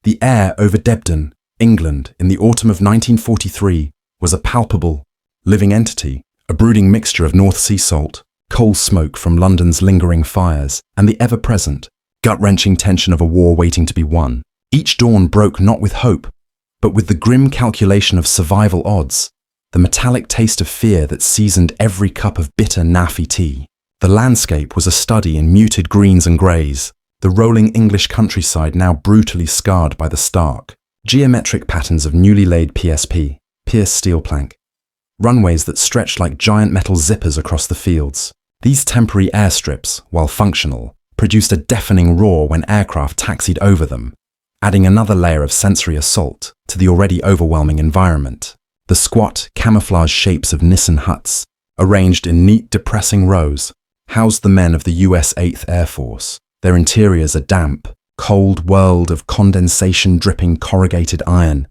The air over Debden, England, in the autumn of 1943 was a palpable, living entity, a brooding mixture of North Sea salt, coal smoke from London's lingering fires, and the ever-present, gut-wrenching tension of a war waiting to be won. Each dawn broke not with hope, but with the grim calculation of survival odds, the metallic taste of fear that seasoned every cup of bitter naffy tea. The landscape was a study in muted greens and greys, the rolling English countryside now brutally scarred by the stark, geometric patterns of newly laid PSP, pierced steel plank, runways that stretched like giant metal zippers across the fields. These temporary airstrips, while functional, produced a deafening roar when aircraft taxied over them, adding another layer of sensory assault to the already overwhelming environment. The squat, camouflage shapes of Nissen huts, arranged in neat, depressing rows, housed the men of the US 8th Air Force. Their interiors a damp, cold world of condensation-dripping corrugated iron,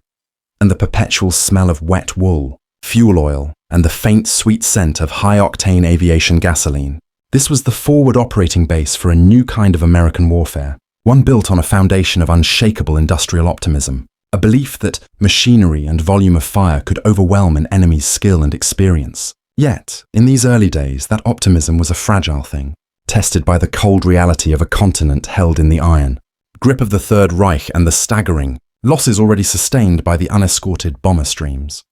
and the perpetual smell of wet wool, fuel oil, and the faint, sweet scent of high-octane aviation gasoline. This was the forward operating base for a new kind of American warfare, one built on a foundation of unshakable industrial optimism, a belief that machinery and volume of fire could overwhelm an enemy's skill and experience. Yet, in these early days, that optimism was a fragile thing, tested by the cold reality of a continent held in the iron, grip of the Third Reich and the staggering losses already sustained by the unescorted bomber streams.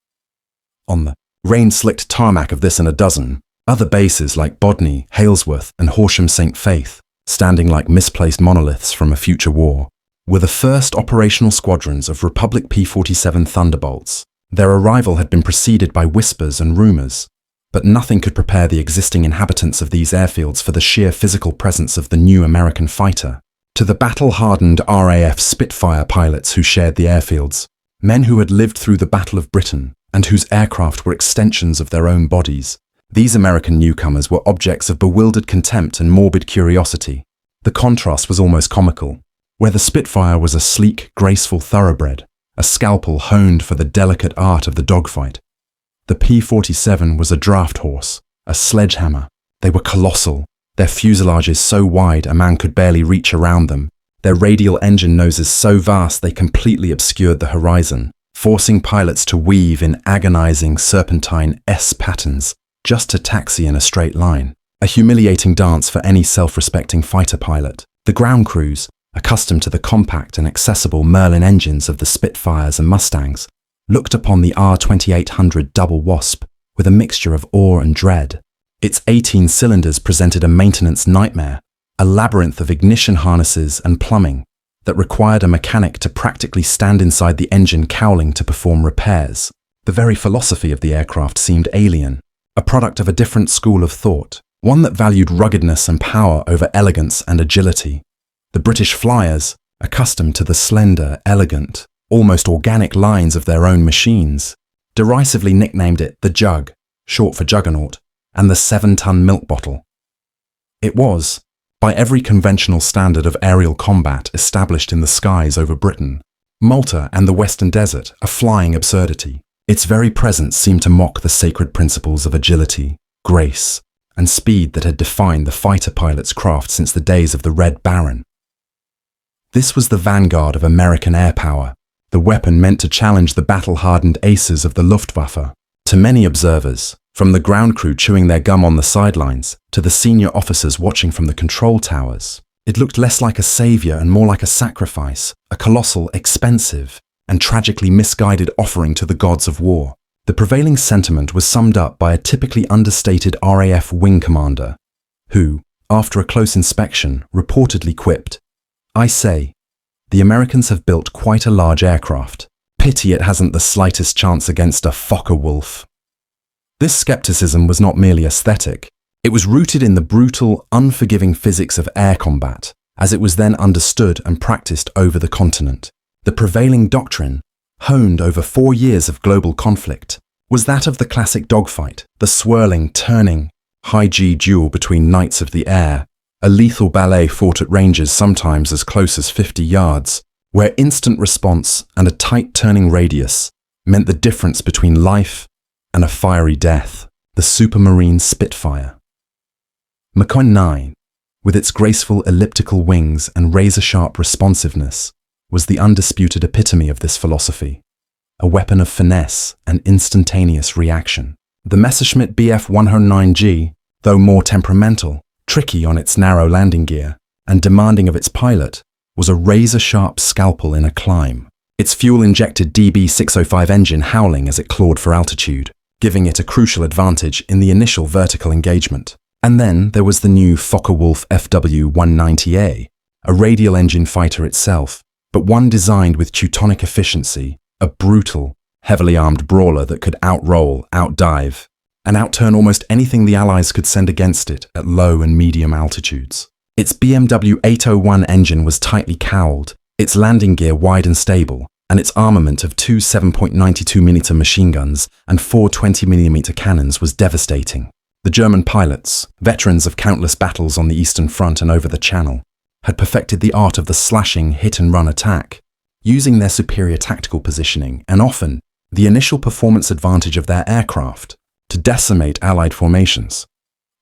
On the rain-slicked tarmac of this and a dozen, other bases like Bodney, Halesworth and Horsham St. Faith, standing like misplaced monoliths from a future war, were the first operational squadrons of Republic P-47 Thunderbolts. Their arrival had been preceded by whispers and rumours, but nothing could prepare the existing inhabitants of these airfields for the sheer physical presence of the new American fighter. To the battle-hardened RAF Spitfire pilots who shared the airfields, men who had lived through the Battle of Britain and whose aircraft were extensions of their own bodies, these American newcomers were objects of bewildered contempt and morbid curiosity. The contrast was almost comical. Where the Spitfire was a sleek, graceful thoroughbred, a scalpel honed for the delicate art of the dogfight, the P-47 was a draft horse, a sledgehammer. They were colossal, their fuselages so wide a man could barely reach around them, their radial engine noses so vast they completely obscured the horizon, forcing pilots to weave in agonizing serpentine S patterns just to taxi in a straight line, a humiliating dance for any self-respecting fighter pilot. The ground crews, accustomed to the compact and accessible Merlin engines of the Spitfires and Mustangs, looked upon the R2800 Double Wasp with a mixture of awe and dread. Its 18 cylinders presented a maintenance nightmare, a labyrinth of ignition harnesses and plumbing that required a mechanic to practically stand inside the engine cowling to perform repairs. The very philosophy of the aircraft seemed alien, a product of a different school of thought, one that valued ruggedness and power over elegance and agility. The British flyers, accustomed to the slender, elegant, almost organic lines of their own machines, derisively nicknamed it the Jug, short for Juggernaut, and the 7-ton milk bottle. It was, by every conventional standard of aerial combat established in the skies over Britain, Malta and the Western Desert, a flying absurdity. Its very presence seemed to mock the sacred principles of agility, grace, and speed that had defined the fighter pilot's craft since the days of the Red Baron. This was the vanguard of American air power, the weapon meant to challenge the battle-hardened aces of the Luftwaffe. To many observers, from the ground crew chewing their gum on the sidelines to the senior officers watching from the control towers, it looked less like a savior and more like a sacrifice, a colossal, expensive, and tragically misguided offering to the gods of war. The prevailing sentiment was summed up by a typically understated RAF wing commander, who, after a close inspection, reportedly quipped, "I say, the Americans have built quite a large aircraft. Pity it hasn't the slightest chance against a Fokker-Wulf." This skepticism was not merely aesthetic. It was rooted in the brutal, unforgiving physics of air combat, as it was then understood and practiced over the continent. The prevailing doctrine, honed over 4 years of global conflict, was that of the classic dogfight, the swirling, turning, high-G duel between knights of the air, a lethal ballet fought at ranges sometimes as close as 50 yards, where instant response and a tight turning radius meant the difference between life and a fiery death. The Supermarine Spitfire. McCoy 9, with its graceful elliptical wings and razor-sharp responsiveness, was the undisputed epitome of this philosophy, a weapon of finesse and instantaneous reaction. The Messerschmitt Bf 109G, though more temperamental, tricky on its narrow landing gear, and demanding of its pilot, was a razor-sharp scalpel in a climb, its fuel-injected DB605 engine howling as it clawed for altitude, giving it a crucial advantage in the initial vertical engagement. And then there was the new Focke-Wulf FW190A, a radial engine fighter itself, but one designed with Teutonic efficiency, a brutal, heavily armed brawler that could outroll, outdive, and outturn almost anything the Allies could send against it at low and medium altitudes. Its BMW 801 engine was tightly cowled, its landing gear wide and stable, and its armament of two 7.92mm machine guns and four 20mm cannons was devastating. The German pilots, veterans of countless battles on the Eastern Front and over the Channel, had perfected the art of the slashing hit-and-run attack, using their superior tactical positioning and often the initial performance advantage of their aircraft to decimate Allied formations.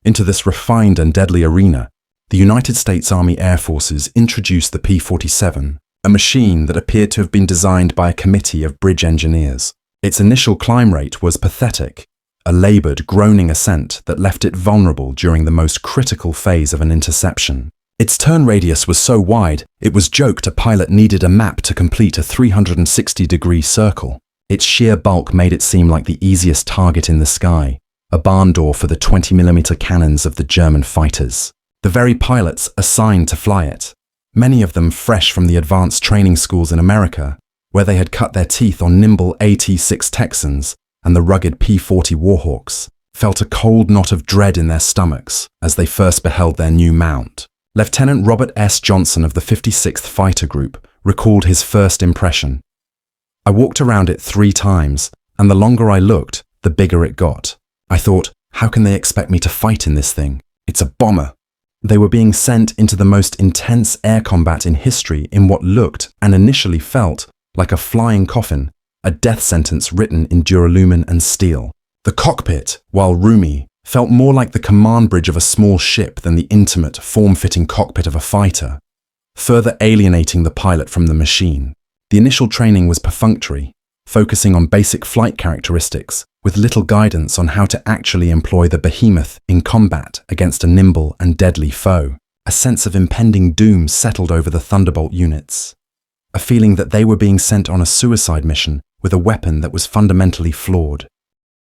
Into this refined and deadly arena, the United States Army Air Forces introduced the P-47, a machine that appeared to have been designed by a committee of bridge engineers. Its initial climb rate was pathetic, a laboured, groaning ascent that left it vulnerable during the most critical phase of an interception. Its turn radius was so wide, it was joked a pilot needed a map to complete a 360-degree circle. Its sheer bulk made it seem like the easiest target in the sky, a barn door for the 20mm cannons of the German fighters. The very pilots assigned to fly it, many of them fresh from the advanced training schools in America, where they had cut their teeth on nimble AT-6 Texans and the rugged P-40 Warhawks, felt a cold knot of dread in their stomachs as they first beheld their new mount. Lieutenant Robert S. Johnson of the 56th Fighter Group recalled his first impression. "I walked around it 3 times, and the longer I looked, the bigger it got. I thought, how can they expect me to fight in this thing? It's a bomber." They were being sent into the most intense air combat in history in what looked and initially felt like a flying coffin, a death sentence written in duralumin and steel. The cockpit, while roomy, felt more like the command bridge of a small ship than the intimate, form-fitting cockpit of a fighter, further alienating the pilot from the machine. The initial training was perfunctory, focusing on basic flight characteristics, with little guidance on how to actually employ the behemoth in combat against a nimble and deadly foe. A sense of impending doom settled over the Thunderbolt units, a feeling that they were being sent on a suicide mission with a weapon that was fundamentally flawed.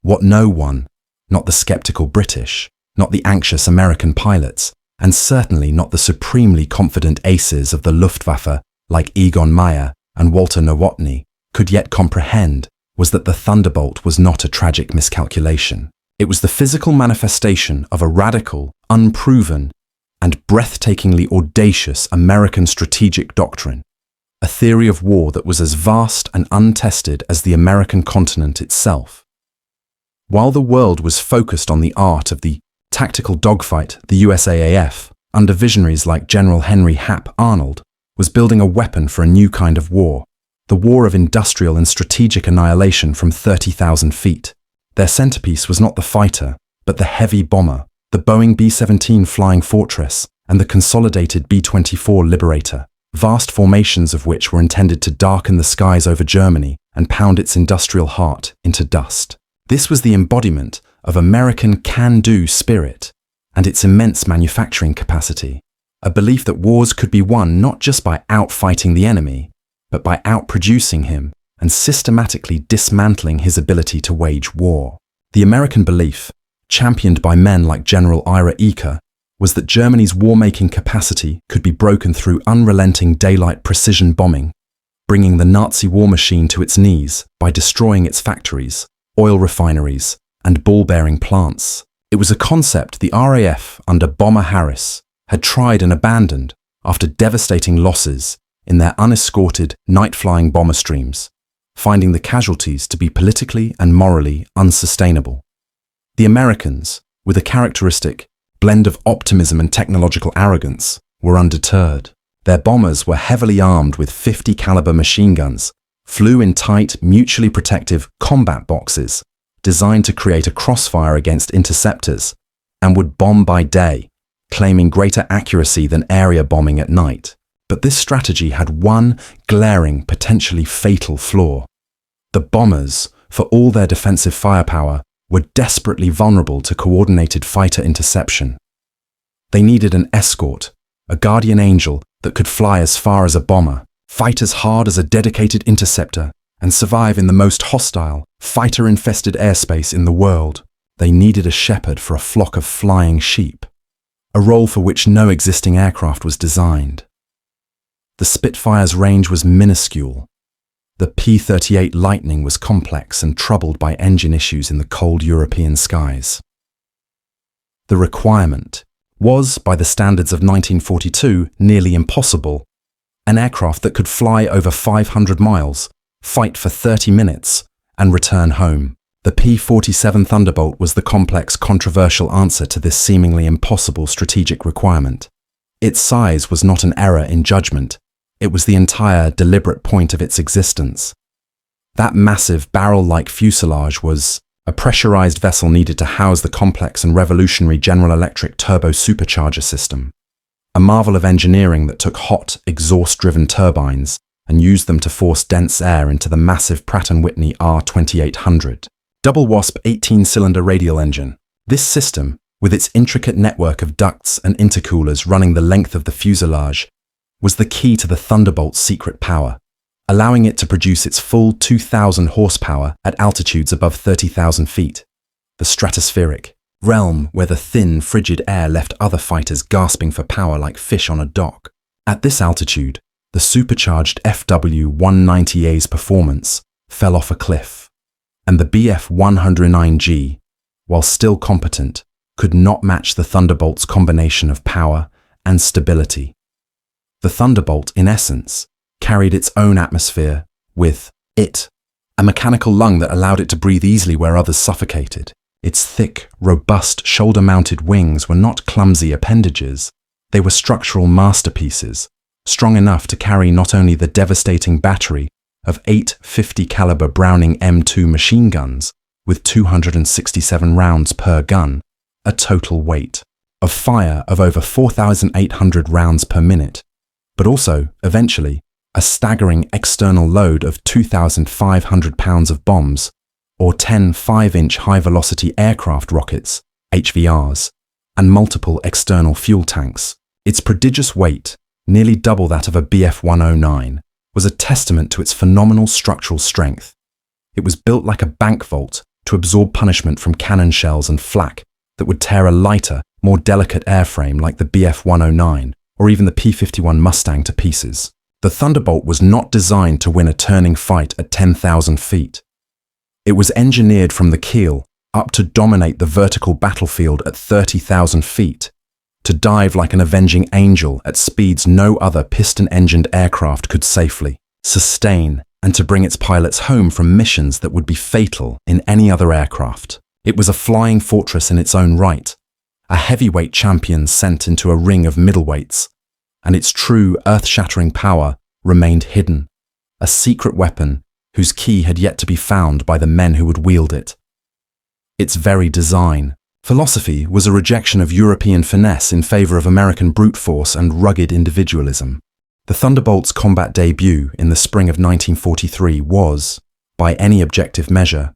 What no one, not the skeptical British, not the anxious American pilots, and certainly not the supremely confident aces of the Luftwaffe like Egon Meyer and Walter Nowotny, could yet comprehend was that the Thunderbolt was not a tragic miscalculation. It was the physical manifestation of a radical, unproven, and breathtakingly audacious American strategic doctrine, a theory of war that was as vast and untested as the American continent itself. While the world was focused on the art of the tactical dogfight, the USAAF, under visionaries like General Henry Hap Arnold, was building a weapon for a new kind of war, the war of industrial and strategic annihilation from 30,000 feet. Their centerpiece was not the fighter, but the heavy bomber, the Boeing B-17 Flying Fortress, and the consolidated B-24 Liberator, vast formations of which were intended to darken the skies over Germany and pound its industrial heart into dust. This was the embodiment of American can-do spirit and its immense manufacturing capacity, a belief that wars could be won not just by outfighting the enemy, but by outproducing him and systematically dismantling his ability to wage war. The American belief, championed by men like General Ira Eaker, was that Germany's war-making capacity could be broken through unrelenting daylight precision bombing, bringing the Nazi war machine to its knees by destroying its factories, oil refineries, and ball-bearing plants. It was a concept the RAF under Bomber Harris had tried and abandoned after devastating losses in their unescorted night-flying bomber streams, finding the casualties to be politically and morally unsustainable. The Americans, with a characteristic blend of optimism and technological arrogance, were undeterred. Their bombers were heavily armed with 50 caliber machine guns, flew in tight, mutually protective combat boxes designed to create a crossfire against interceptors, and would bomb by day, claiming greater accuracy than area bombing at night. But this strategy had one glaring, potentially fatal flaw. The bombers, for all their defensive firepower, were desperately vulnerable to coordinated fighter interception. They needed an escort, a guardian angel that could fly as far as a bomber, fight as hard as a dedicated interceptor, and survive in the most hostile, fighter-infested airspace in the world. They needed a shepherd for a flock of flying sheep, a role for which no existing aircraft was designed. The Spitfire's range was minuscule. The P-38 Lightning was complex and troubled by engine issues in the cold European skies. The requirement was, by the standards of 1942, nearly impossible. An aircraft that could fly over 500 miles, fight for 30 minutes, and return home. The P-47 Thunderbolt was the complex, controversial answer to this seemingly impossible strategic requirement. Its size was not an error in judgment. It was the entire, deliberate point of its existence. That massive, barrel-like fuselage was a pressurized vessel needed to house the complex and revolutionary General Electric turbo supercharger system, a marvel of engineering that took hot, exhaust-driven turbines and used them to force dense air into the massive Pratt & Whitney R2800. Double Wasp 18-cylinder radial engine. This system, with its intricate network of ducts and intercoolers running the length of the fuselage, was the key to the Thunderbolt's secret power, allowing it to produce its full 2,000 horsepower at altitudes above 30,000 feet, the stratospheric realm where the thin, frigid air left other fighters gasping for power like fish on a dock. At this altitude, the supercharged FW-190A's performance fell off a cliff, and the Bf-109G, while still competent, could not match the Thunderbolt's combination of power and stability. The Thunderbolt, in essence, carried its own atmosphere with it, a mechanical lung that allowed it to breathe easily where others suffocated. Its thick, robust, shoulder-mounted wings were not clumsy appendages. They were structural masterpieces, strong enough to carry not only the devastating battery of 8 50-caliber Browning M2 machine guns with 267 rounds per gun, a total weight of fire of over 4,800 rounds per minute, but also, eventually, a staggering external load of 2,500 pounds of bombs, or 10 5-inch high-velocity aircraft rockets, HVRs, and multiple external fuel tanks. Its prodigious weight, nearly double that of a Bf-109, was a testament to its phenomenal structural strength. It was built like a bank vault to absorb punishment from cannon shells and flak that would tear a lighter, more delicate airframe like the Bf-109 or even the P-51 Mustang to pieces. The Thunderbolt was not designed to win a turning fight at 10,000 feet. It was engineered from the keel up to dominate the vertical battlefield at 30,000 feet, to dive like an avenging angel at speeds no other piston-engined aircraft could safely sustain, and to bring its pilots home from missions that would be fatal in any other aircraft. It was a flying fortress in its own right, a heavyweight champion sent into a ring of middleweights, and its true earth-shattering power remained hidden, a secret weapon whose key had yet to be found by the men who would wield it. Its very design, philosophy, was a rejection of European finesse in favor of American brute force and rugged individualism. The Thunderbolt's combat debut in the spring of 1943 was, by any objective measure,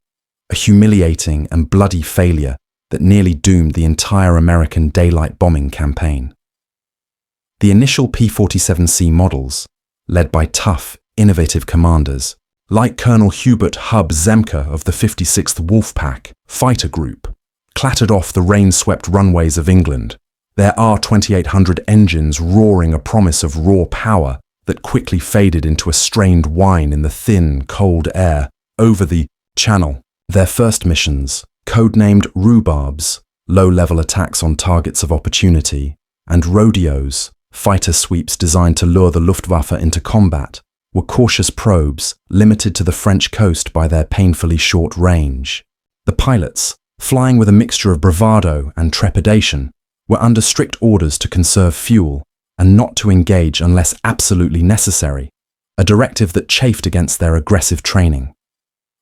a humiliating and bloody failure that nearly doomed the entire American daylight bombing campaign. The initial P-47C models, led by tough, innovative commanders, like Colonel Hubert Hub Zemke of the 56th Wolfpack fighter group, clattered off the rain-swept runways of England, their R2800 engines roaring a promise of raw power that quickly faded into a strained whine in the thin, cold air over the Channel. Their first missions, codenamed Rhubarbs, low-level attacks on targets of opportunity, and Rodeos, fighter sweeps designed to lure the Luftwaffe into combat, were cautious probes limited to the French coast by their painfully short range. The pilots, flying with a mixture of bravado and trepidation, were under strict orders to conserve fuel and not to engage unless absolutely necessary, a directive that chafed against their aggressive training.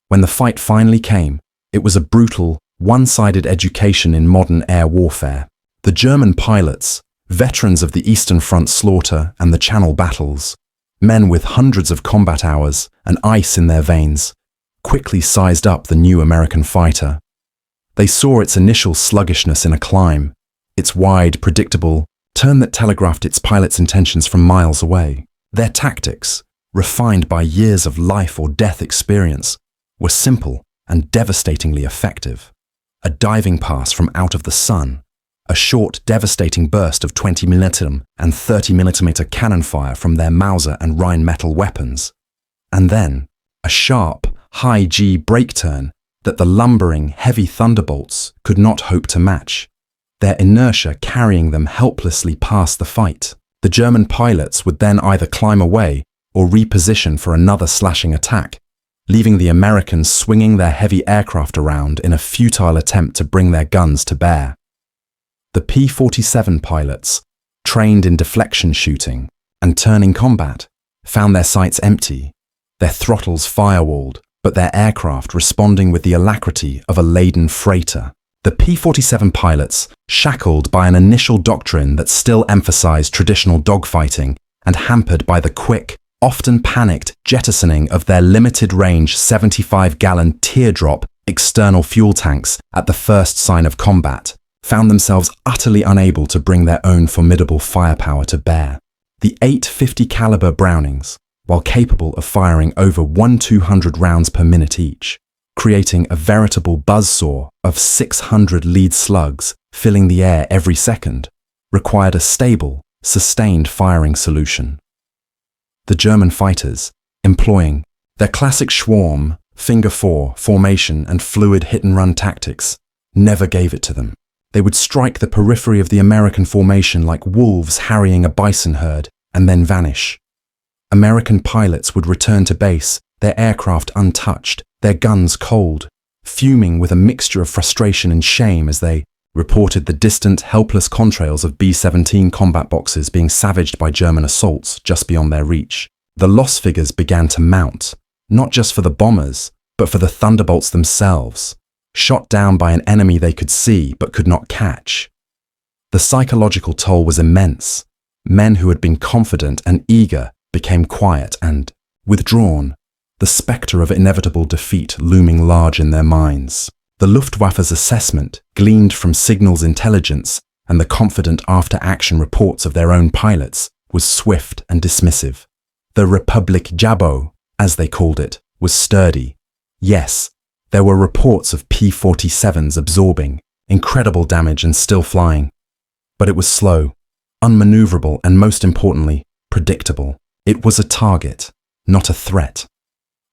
When the fight finally came, it was a brutal, one-sided education in modern air warfare. The German pilots, Veterans of the Eastern Front slaughter and the Channel battles, men with hundreds of combat hours and ice in their veins, quickly sized up the new American fighter. They saw its initial sluggishness in a climb, its wide, predictable turn that telegraphed its pilot's intentions from miles away. Their tactics, refined by years of life or death experience, were simple and devastatingly effective. A diving pass from out of the sun, a short, devastating burst of 20mm and 30mm cannon fire from their Mauser and Rheinmetall weapons, and then a sharp, high-G brake turn that the lumbering, heavy Thunderbolts could not hope to match, their inertia carrying them helplessly past the fight. The German pilots would then either climb away or reposition for another slashing attack, leaving the Americans swinging their heavy aircraft around in a futile attempt to bring their guns to bear. The P-47 pilots, trained in deflection shooting and turning combat, found their sights empty, their throttles firewalled, but their aircraft responding with the alacrity of a laden freighter. The P-47 pilots, shackled by an initial doctrine that still emphasized traditional dogfighting and hampered by the quick, often panicked jettisoning of their limited-range 75-gallon teardrop external fuel tanks at the first sign of combat, found themselves utterly unable to bring their own formidable firepower to bear. The 850 caliber Brownings, while capable of firing over 1,200 rounds per minute each, creating a veritable buzzsaw of 600 lead slugs filling the air every second, required a stable, sustained firing solution. The German fighters, employing their classic Schwarm, finger four, formation and fluid hit-and-run tactics, never gave it to them. They would strike the periphery of the American formation like wolves harrying a bison herd and then vanish. American pilots would return to base, their aircraft untouched, their guns cold, fuming with a mixture of frustration and shame as they reported the distant, helpless contrails of B-17 combat boxes being savaged by German assaults just beyond their reach. The loss figures began to mount, not just for the bombers, but for the Thunderbolts themselves, shot down by an enemy they could see but could not catch. The psychological toll was immense. Men who had been confident and eager became quiet and withdrawn, the spectre of inevitable defeat looming large in their minds. The Luftwaffe's assessment, gleaned from signals intelligence and the confident after-action reports of their own pilots, was swift and dismissive. The Republik Jabo, as they called it, was sturdy. Yes, there were reports of P-47s absorbing incredible damage and still flying. But it was slow, unmaneuverable, and most importantly, predictable. It was a target, not a threat.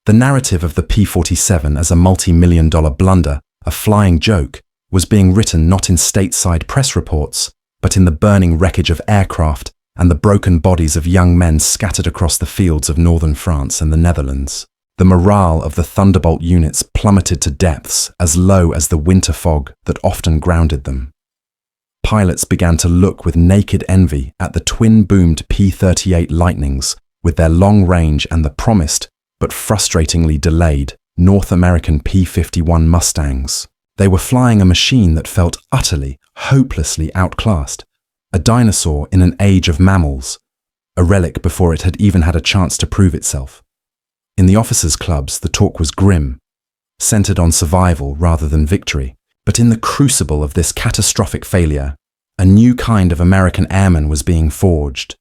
The narrative of the P-47 as a multi-million-dollar blunder, a flying joke, was being written not in stateside press reports, but in the burning wreckage of aircraft and the broken bodies of young men scattered across the fields of northern France and the Netherlands. The morale of the Thunderbolt units plummeted to depths as low as the winter fog that often grounded them. Pilots began to look with naked envy at the twin-boomed P-38 Lightnings with their long range and the promised, but frustratingly delayed, North American P-51 Mustangs. They were flying a machine that felt utterly, hopelessly outclassed, a dinosaur in an age of mammals, a relic before it had even had a chance to prove itself. In the officers' clubs, the talk was grim, centered on survival rather than victory. But in the crucible of this catastrophic failure, a new kind of American airman was being forged.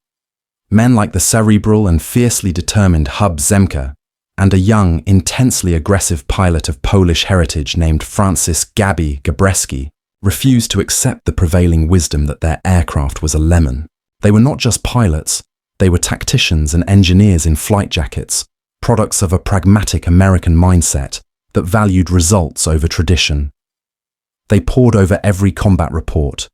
Men like the cerebral and fiercely determined Hub Zemke, and a young, intensely aggressive pilot of Polish heritage named Francis Gabi Gabreski, refused to accept the prevailing wisdom that their aircraft was a lemon. They were not just pilots, they were tacticians and engineers in flight jackets, products of a pragmatic American mindset that valued results over tradition. They pored over every combat report,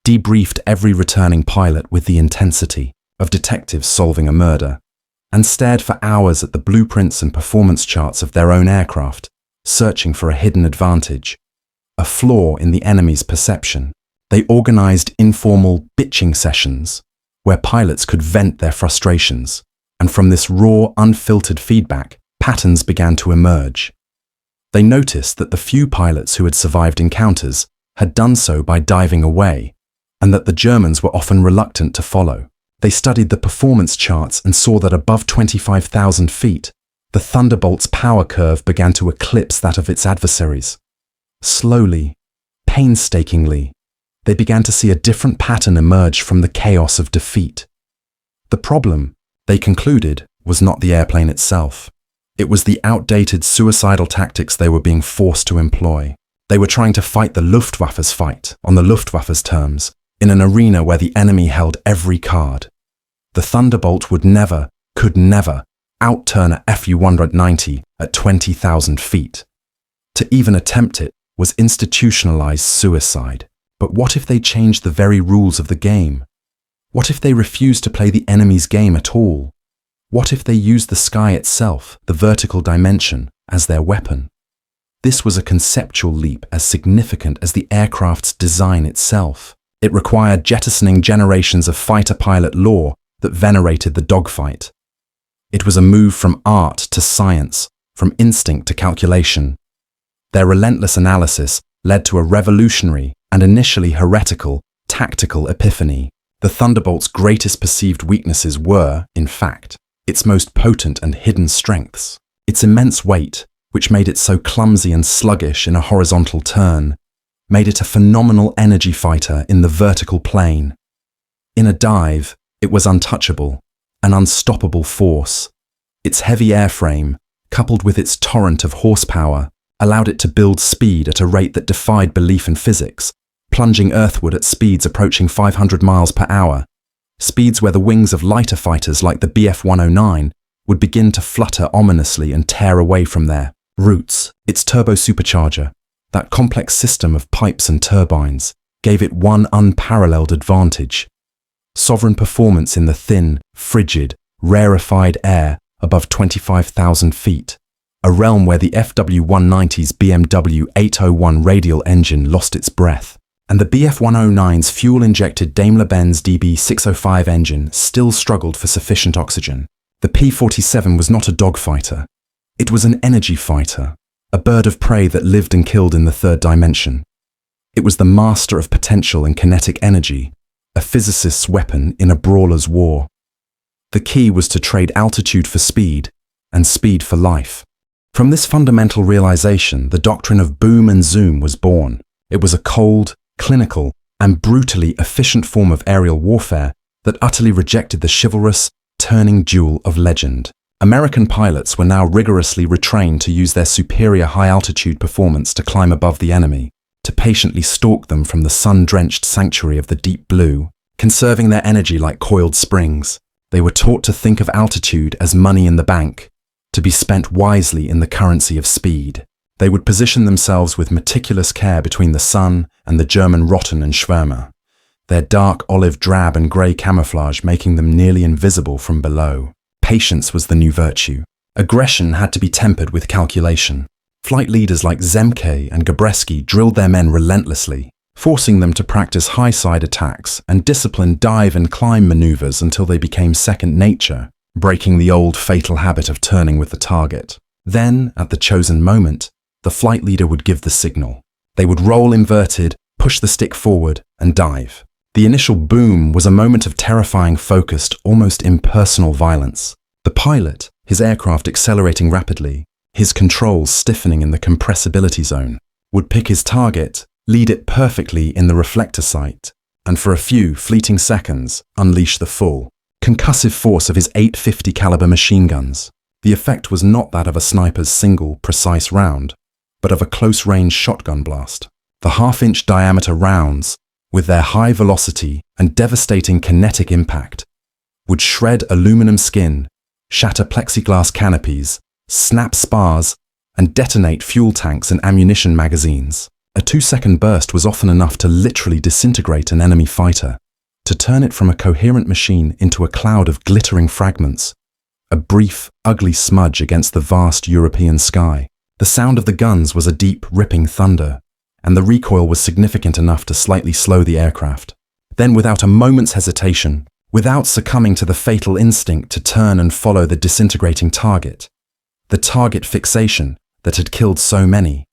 debriefed every returning pilot with the intensity of detectives solving a murder, and stared for hours at the blueprints and performance charts of their own aircraft, searching for a hidden advantage, a flaw in the enemy's perception. They organized informal bitching sessions where pilots could vent their frustrations, and from this raw, unfiltered feedback, patterns began to emerge. They noticed that the few pilots who had survived encounters had done so by diving away, and that the Germans were often reluctant to follow. They studied the performance charts and saw that above 25,000 feet, the Thunderbolt's power curve began to eclipse that of its adversaries. Slowly, painstakingly, they began to see a different pattern emerge from the chaos of defeat. The problem, they concluded, was not the airplane itself. It was the outdated suicidal tactics they were being forced to employ. They were trying to fight the Luftwaffe's fight, on the Luftwaffe's terms, in an arena where the enemy held every card. The Thunderbolt would never, could never, outturn a Fu-190 at 20,000 feet. To even attempt it was institutionalized suicide. But what if they changed the very rules of the game? What if they refused to play the enemy's game at all? What if they used the sky itself, the vertical dimension, as their weapon? This was a conceptual leap as significant as the aircraft's design itself. It required jettisoning generations of fighter pilot lore that venerated the dogfight. It was a move from art to science, from instinct to calculation. Their relentless analysis led to a revolutionary and initially heretical tactical epiphany. The Thunderbolt's greatest perceived weaknesses were, in fact, its most potent and hidden strengths. Its immense weight, which made it so clumsy and sluggish in a horizontal turn, made it a phenomenal energy fighter in the vertical plane. In a dive, it was untouchable, an unstoppable force. Its heavy airframe, coupled with its torrent of horsepower, allowed it to build speed at a rate that defied belief in physics, plunging earthward at speeds approaching 500 miles per hour, speeds where the wings of lighter fighters like the Bf-109 would begin to flutter ominously and tear away from their roots. Its turbo supercharger, that complex system of pipes and turbines, gave it one unparalleled advantage: sovereign performance in the thin, frigid, rarefied air above 25,000 feet, a realm where the FW-190's BMW 801 radial engine lost its breath, and the Bf-109's fuel-injected Daimler-Benz DB605 engine still struggled for sufficient oxygen. The P-47 was not a dogfighter. It was an energy fighter, a bird of prey that lived and killed in the third dimension. It was the master of potential and kinetic energy, a physicist's weapon in a brawler's war. The key was to trade altitude for speed, and speed for life. From this fundamental realization, the doctrine of boom and zoom was born. It was a cold, clinical, and brutally efficient form of aerial warfare that utterly rejected the chivalrous, turning duel of legend. American pilots were now rigorously retrained to use their superior high-altitude performance to climb above the enemy, to patiently stalk them from the sun-drenched sanctuary of the deep blue, conserving their energy like coiled springs. They were taught to think of altitude as money in the bank, to be spent wisely in the currency of speed. They would position themselves with meticulous care between the sun and the German Rotten and Schwärmer, their dark olive drab and grey camouflage making them nearly invisible from below. Patience was the new virtue. Aggression had to be tempered with calculation. Flight leaders like Zemke and Gabreski drilled their men relentlessly, forcing them to practice high-side attacks and disciplined dive and climb maneuvers until they became second nature, breaking the old fatal habit of turning with the target. Then, at the chosen moment, the flight leader would give the signal. They would roll inverted, push the stick forward, and dive. The initial boom was a moment of terrifying, focused, almost impersonal violence. The pilot, his aircraft accelerating rapidly, his controls stiffening in the compressibility zone, would pick his target, lead it perfectly in the reflector sight, and for a few fleeting seconds, unleash the full, concussive force of his 850 caliber machine guns. The effect was not that of a sniper's single, precise round, but of a close-range shotgun blast. The half-inch diameter rounds, with their high velocity and devastating kinetic impact, would shred aluminum skin, shatter plexiglass canopies, snap spars, and detonate fuel tanks and ammunition magazines. A 2-second burst was often enough to literally disintegrate an enemy fighter, to turn it from a coherent machine into a cloud of glittering fragments, a brief, ugly smudge against the vast European sky. The sound of the guns was a deep, ripping thunder, and the recoil was significant enough to slightly slow the aircraft. Then, without a moment's hesitation, without succumbing to the fatal instinct to turn and follow the disintegrating target, the target fixation that had killed so many,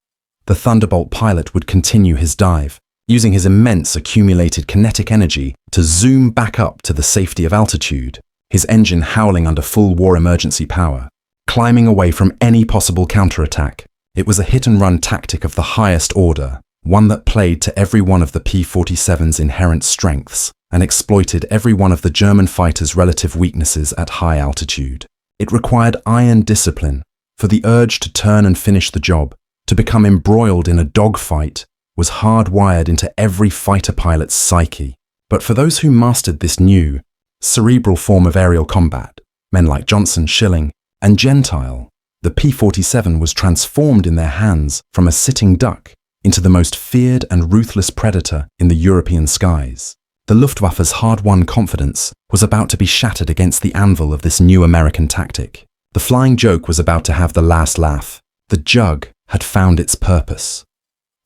the Thunderbolt pilot would continue his dive, using his immense accumulated kinetic energy to zoom back up to the safety of altitude, his engine howling under full war emergency power, climbing away from any possible counterattack. It was a hit-and-run tactic of the highest order, one that played to every one of the P-47's inherent strengths and exploited every one of the German fighters' relative weaknesses at high altitude. It required iron discipline, for the urge to turn and finish the job, to become embroiled in a dogfight, was hardwired into every fighter pilot's psyche. But for those who mastered this new, cerebral form of aerial combat, men like Johnson, Schilling, and Gentile, the P-47 was transformed in their hands from a sitting duck into the most feared and ruthless predator in the European skies. The Luftwaffe's hard-won confidence was about to be shattered against the anvil of this new American tactic. The flying joke was about to have the last laugh. The jug had found its purpose.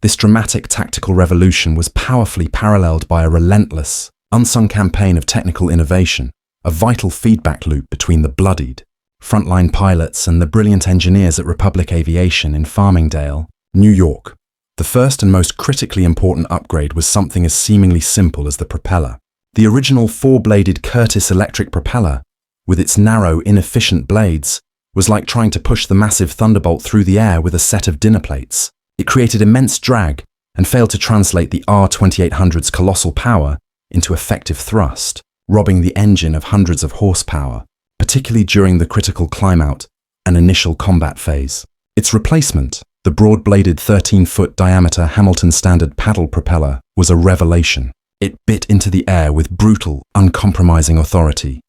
This dramatic tactical revolution was powerfully paralleled by a relentless, unsung campaign of technical innovation, a vital feedback loop between the bloodied, frontline pilots and the brilliant engineers at Republic Aviation in Farmingdale, New York. The first and most critically important upgrade was something as seemingly simple as the propeller. The original four-bladed Curtiss electric propeller, with its narrow, inefficient blades, was like trying to push the massive Thunderbolt through the air with a set of dinner plates. It created immense drag and failed to translate the R-2800's colossal power into effective thrust, robbing the engine of hundreds of horsepower, particularly during the critical climb-out and initial combat phase. Its replacement, the broad-bladed 13-foot diameter Hamilton Standard paddle propeller, was a revelation. It bit into the air with brutal, uncompromising authority,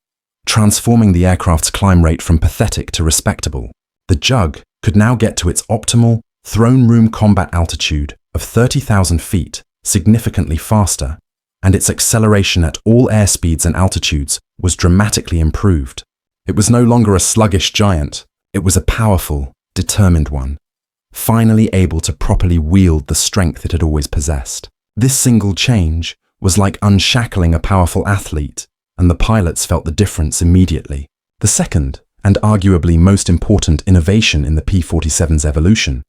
transforming the aircraft's climb rate from pathetic to respectable. The Jug could now get to its optimal, throne room combat altitude of 30,000 feet, significantly faster, and its acceleration at all airspeeds and altitudes was dramatically improved. It was no longer a sluggish giant, it was a powerful, determined one, finally able to properly wield the strength it had always possessed. This single change was like unshackling a powerful athlete, and the pilots felt the difference immediately. The second, and arguably most important innovation in the P-47's evolution,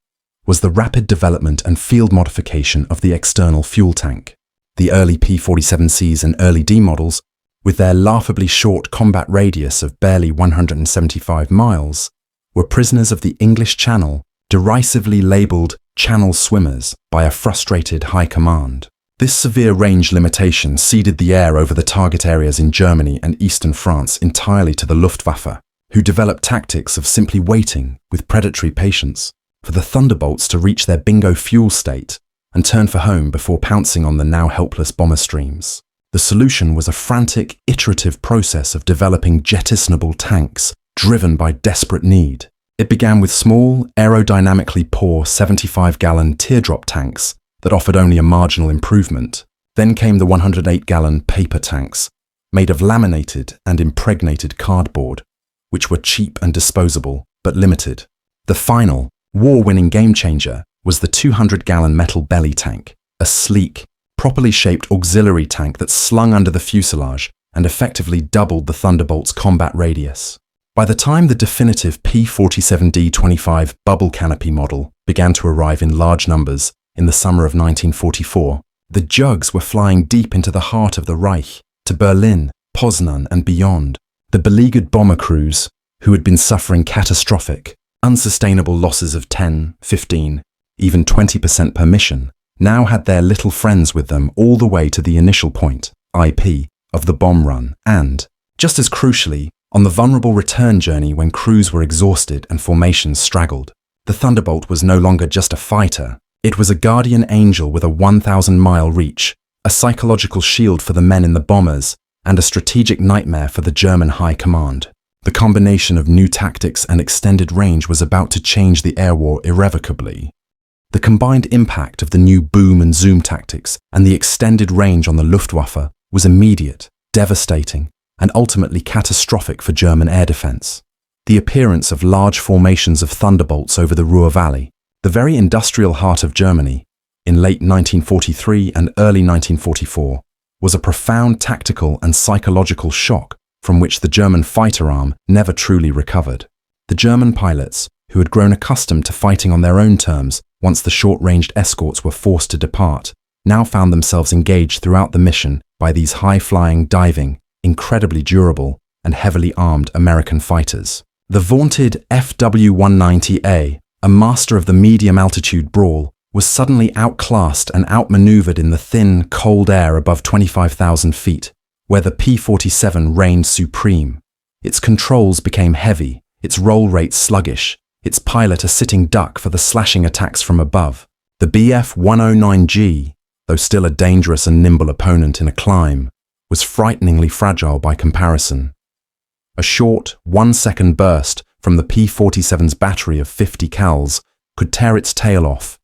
was the rapid development and field modification of the external fuel tank. The early P-47Cs and early D models, with their laughably short combat radius of barely 175 miles, were prisoners of the English Channel, derisively labelled channel swimmers by a frustrated high command. This severe range limitation ceded the air over the target areas in Germany and eastern France entirely to the Luftwaffe, who developed tactics of simply waiting, with predatory patience, for the Thunderbolts to reach their bingo fuel state and turn for home before pouncing on the now helpless bomber streams. The solution was a frantic, iterative process of developing jettisonable tanks driven by desperate need. It began with small, aerodynamically poor 75-gallon teardrop tanks that offered only a marginal improvement. Then came the 108-gallon paper tanks, made of laminated and impregnated cardboard, which were cheap and disposable, but limited. The final, war-winning game-changer was the 200-gallon metal belly tank, a sleek, properly shaped auxiliary tank that slung under the fuselage and effectively doubled the Thunderbolt's combat radius. By the time the definitive P-47D-25 bubble canopy model began to arrive in large numbers in the summer of 1944, the Jugs were flying deep into the heart of the Reich, to Berlin, Poznan and beyond. The beleaguered bomber crews, who had been suffering catastrophic, unsustainable losses of 10, 15, even 20% per mission, now had their little friends with them all the way to the initial point, IP, of the bomb run and, just as crucially, on the vulnerable return journey when crews were exhausted and formations straggled. The Thunderbolt was no longer just a fighter, it was a guardian angel with a 1,000-mile reach, a psychological shield for the men in the bombers, and a strategic nightmare for the German high command. The combination of new tactics and extended range was about to change the air war irrevocably. The combined impact of the new boom and zoom tactics and the extended range on the Luftwaffe was immediate, devastating, and ultimately catastrophic for German air defense. The appearance of large formations of Thunderbolts over the Ruhr Valley, the very industrial heart of Germany, in late 1943 and early 1944, was a profound tactical and psychological shock from which the German fighter arm never truly recovered. The German pilots, who had grown accustomed to fighting on their own terms once the short-ranged escorts were forced to depart, now found themselves engaged throughout the mission by these high-flying, diving, incredibly durable, and heavily armed American fighters. The vaunted FW-190A, a master of the medium-altitude brawl, was suddenly outclassed and outmaneuvered in the thin, cold air above 25,000 feet, where the P-47 reigned supreme. Its controls became heavy, its roll rate sluggish, its pilot a sitting duck for the slashing attacks from above. The Bf-109G, though still a dangerous and nimble opponent in a climb, was frighteningly fragile by comparison. A short, 1-second burst from the P-47's battery of 50 cals could tear its tail off,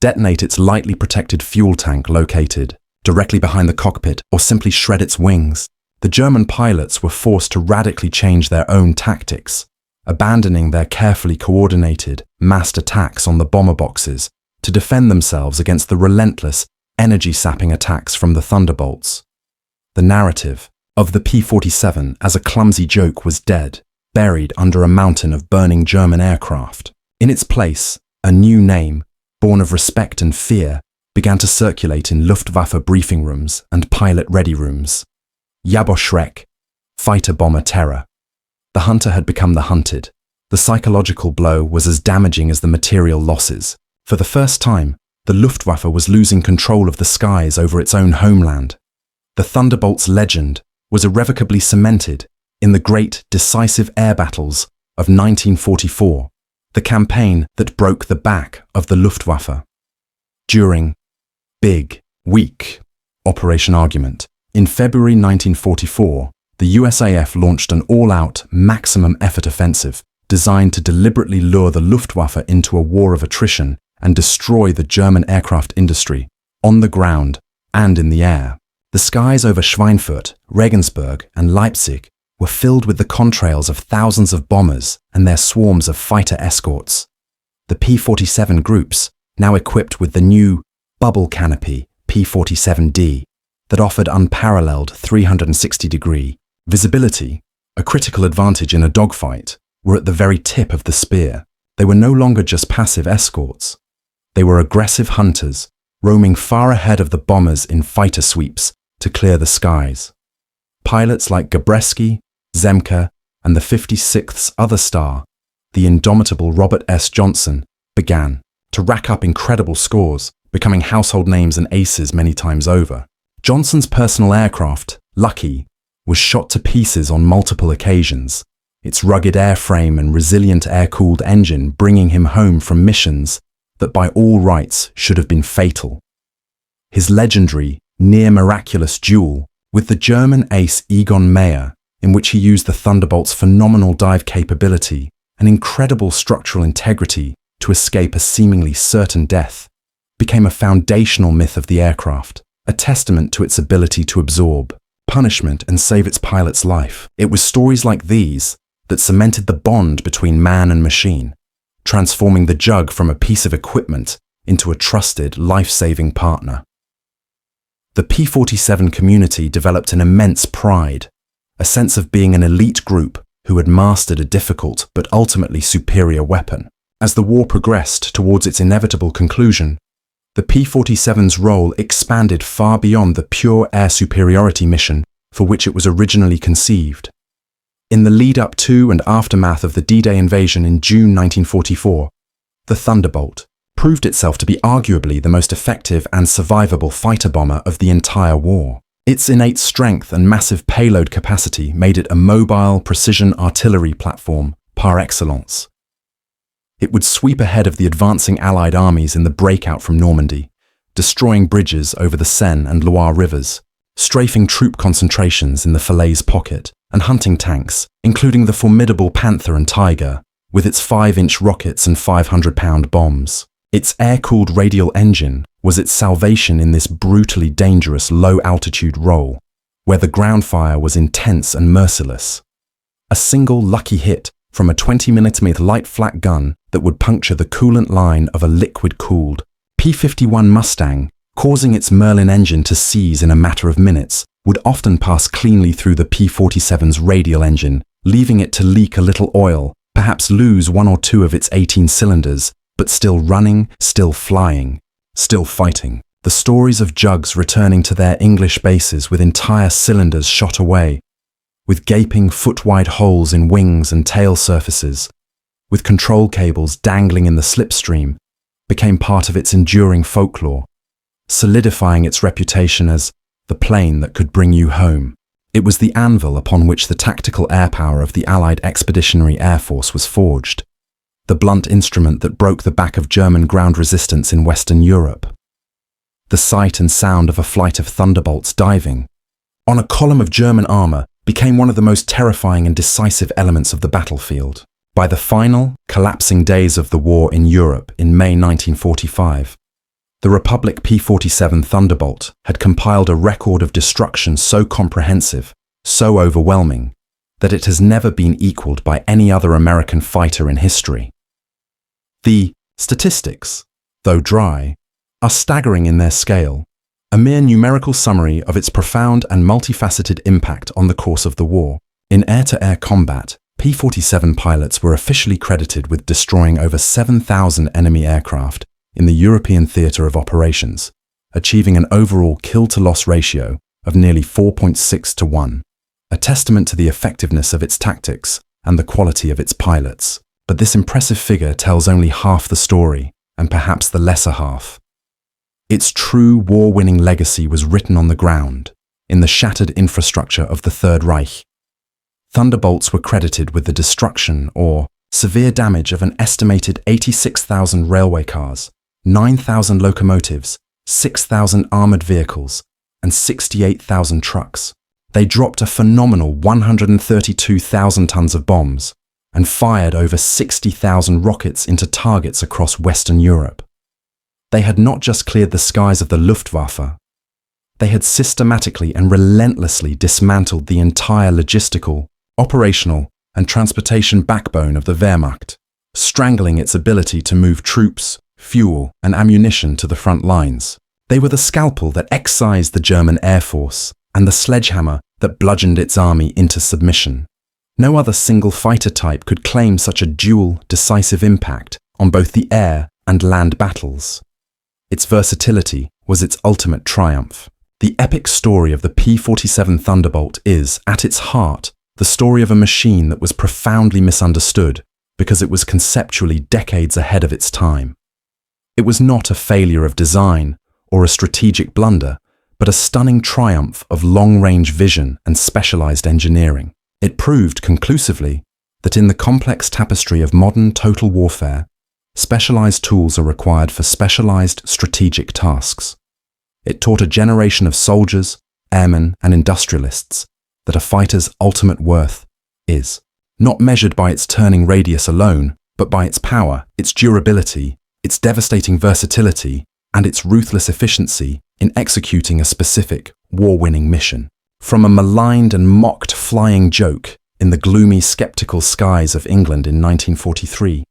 detonate its lightly protected fuel tank located directly behind the cockpit, or simply shred its wings. The German pilots were forced to radically change their own tactics, abandoning their carefully coordinated, massed attacks on the bomber boxes to defend themselves against the relentless, energy-sapping attacks from the Thunderbolts. The narrative of the P-47 as a clumsy joke was dead, buried under a mountain of burning German aircraft. In its place, a new name, born of respect and fear, began to circulate in Luftwaffe briefing rooms and pilot-ready rooms. Jaboschreck, fighter-bomber terror. The hunter had become the hunted. The psychological blow was as damaging as the material losses. For the first time, the Luftwaffe was losing control of the skies over its own homeland. The Thunderbolt's legend was irrevocably cemented in the great, decisive air battles of 1944, the campaign that broke the back of the Luftwaffe. During Big, Weak Operation Argument, in February 1944, the USAF launched an all-out, maximum-effort offensive designed to deliberately lure the Luftwaffe into a war of attrition and destroy the German aircraft industry, on the ground and in the air. The skies over Schweinfurt, Regensburg, and Leipzig were filled with the contrails of thousands of bombers and their swarms of fighter escorts. The P-47 groups, now equipped with the new bubble canopy P-47D, that offered unparalleled 360-degree visibility, a critical advantage in a dogfight, were at the very tip of the spear. They were no longer just passive escorts. They were aggressive hunters, roaming far ahead of the bombers in fighter sweeps to clear the skies. Pilots like Gabreski, Zemke, and the 56th's other star, the indomitable Robert S. Johnson, began to rack up incredible scores, becoming household names and aces many times over. Johnson's personal aircraft, Lucky, was shot to pieces on multiple occasions, its rugged airframe and resilient air-cooled engine bringing him home from missions that by all rights should have been fatal. His legendary, near-miraculous duel with the German ace Egon Meyer, in which he used the Thunderbolt's phenomenal dive capability and incredible structural integrity to escape a seemingly certain death, became a foundational myth of the aircraft, a testament to its ability to absorb punishment and save its pilot's life. It was stories like these that cemented the bond between man and machine, transforming the Jug from a piece of equipment into a trusted, life-saving partner. The P-47 community developed an immense pride, a sense of being an elite group who had mastered a difficult but ultimately superior weapon. As the war progressed towards its inevitable conclusion, the P-47's role expanded far beyond the pure air superiority mission for which it was originally conceived. In the lead-up to and aftermath of the D-Day invasion in June 1944, the Thunderbolt proved itself to be arguably the most effective and survivable fighter bomber of the entire war. Its innate strength and massive payload capacity made it a mobile precision artillery platform par excellence. It would sweep ahead of the advancing Allied armies in the breakout from Normandy, destroying bridges over the Seine and Loire rivers, strafing troop concentrations in the Falaise pocket, and hunting tanks, including the formidable Panther and Tiger, with its 5-inch rockets and 500-pound bombs. Its air-cooled radial engine was its salvation in this brutally dangerous low-altitude role, where the ground fire was intense and merciless. A single lucky hit from a 20mm light flak gun that would puncture the coolant line of a liquid-cooled P-51 Mustang, causing its Merlin engine to seize in a matter of minutes, would often pass cleanly through the P-47's radial engine, leaving it to leak a little oil, perhaps lose 1 or 2 of its 18 cylinders, but still running, still flying, still fighting. The stories of jugs returning to their English bases with entire cylinders shot away, with gaping foot-wide holes in wings and tail surfaces, with control cables dangling in the slipstream, became part of its enduring folklore, solidifying its reputation as the plane that could bring you home. It was the anvil upon which the tactical air power of the Allied Expeditionary Air Force was forged, the blunt instrument that broke the back of German ground resistance in Western Europe. The sight and sound of a flight of Thunderbolts diving on a column of German armor became one of the most terrifying and decisive elements of the battlefield. By the final, collapsing days of the war in Europe in May 1945, the Republic P-47 Thunderbolt had compiled a record of destruction so comprehensive, so overwhelming, that it has never been equaled by any other American fighter in history. The statistics, though dry, are staggering in their scale, a mere numerical summary of its profound and multifaceted impact on the course of the war. In air-to-air combat, P-47 pilots were officially credited with destroying over 7,000 enemy aircraft in the European theatre of operations, achieving an overall kill-to-loss ratio of nearly 4.6 to 1, a testament to the effectiveness of its tactics and the quality of its pilots. But this impressive figure tells only half the story, and perhaps the lesser half. Its true war-winning legacy was written on the ground, in the shattered infrastructure of the Third Reich. Thunderbolts were credited with the destruction or severe damage of an estimated 86,000 railway cars, 9,000 locomotives, 6,000 armored vehicles, and 68,000 trucks. They dropped a phenomenal 132,000 tons of bombs and fired over 60,000 rockets into targets across Western Europe. They had not just cleared the skies of the Luftwaffe, they had systematically and relentlessly dismantled the entire logistical, operational, and transportation backbone of the Wehrmacht, strangling its ability to move troops, fuel, and ammunition to the front lines. They were the scalpel that excised the German Air Force and the sledgehammer that bludgeoned its army into submission. No other single fighter type could claim such a dual, decisive impact on both the air and land battles. Its versatility was its ultimate triumph. The epic story of the P-47 Thunderbolt is, at its heart, the story of a machine that was profoundly misunderstood because it was conceptually decades ahead of its time. It was not a failure of design or a strategic blunder, but a stunning triumph of long-range vision and specialized engineering. It proved conclusively that in the complex tapestry of modern total warfare, specialized tools are required for specialized strategic tasks. It taught a generation of soldiers, airmen, and industrialists that a fighter's ultimate worth is not measured by its turning radius alone, but by its power, its durability, its devastating versatility, and its ruthless efficiency in executing a specific, war-winning mission. From a maligned and mocked flying joke in the gloomy, skeptical skies of England in 1943,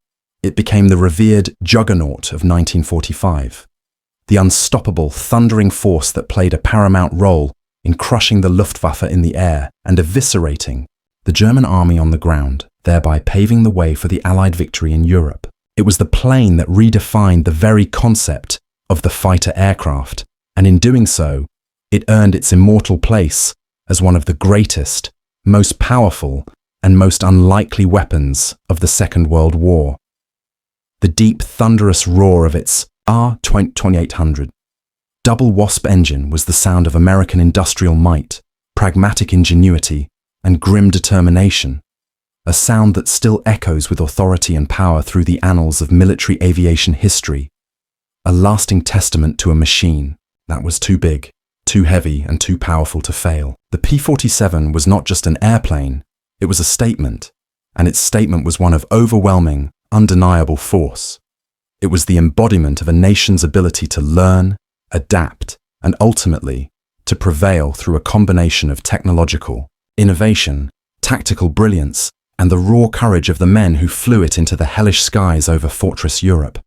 it became the revered juggernaut of 1945, the unstoppable, thundering force that played a paramount role in crushing the Luftwaffe in the air and eviscerating the German army on the ground, thereby paving the way for the Allied victory in Europe. It was the plane that redefined the very concept of the fighter aircraft, and in doing so, it earned its immortal place as one of the greatest, most powerful, and most unlikely weapons of the Second World War. The deep, thunderous roar of its R-2800 double Wasp engine was the sound of American industrial might, pragmatic ingenuity, and grim determination, a sound that still echoes with authority and power through the annals of military aviation history, a lasting testament to a machine that was too big, too heavy, and too powerful to fail. The P-47 was not just an airplane, it was a statement, and its statement was one of overwhelming, undeniable force. It was the embodiment of a nation's ability to learn, adapt, and ultimately, to prevail through a combination of technological innovation, tactical brilliance, and the raw courage of the men who flew it into the hellish skies over Fortress Europe.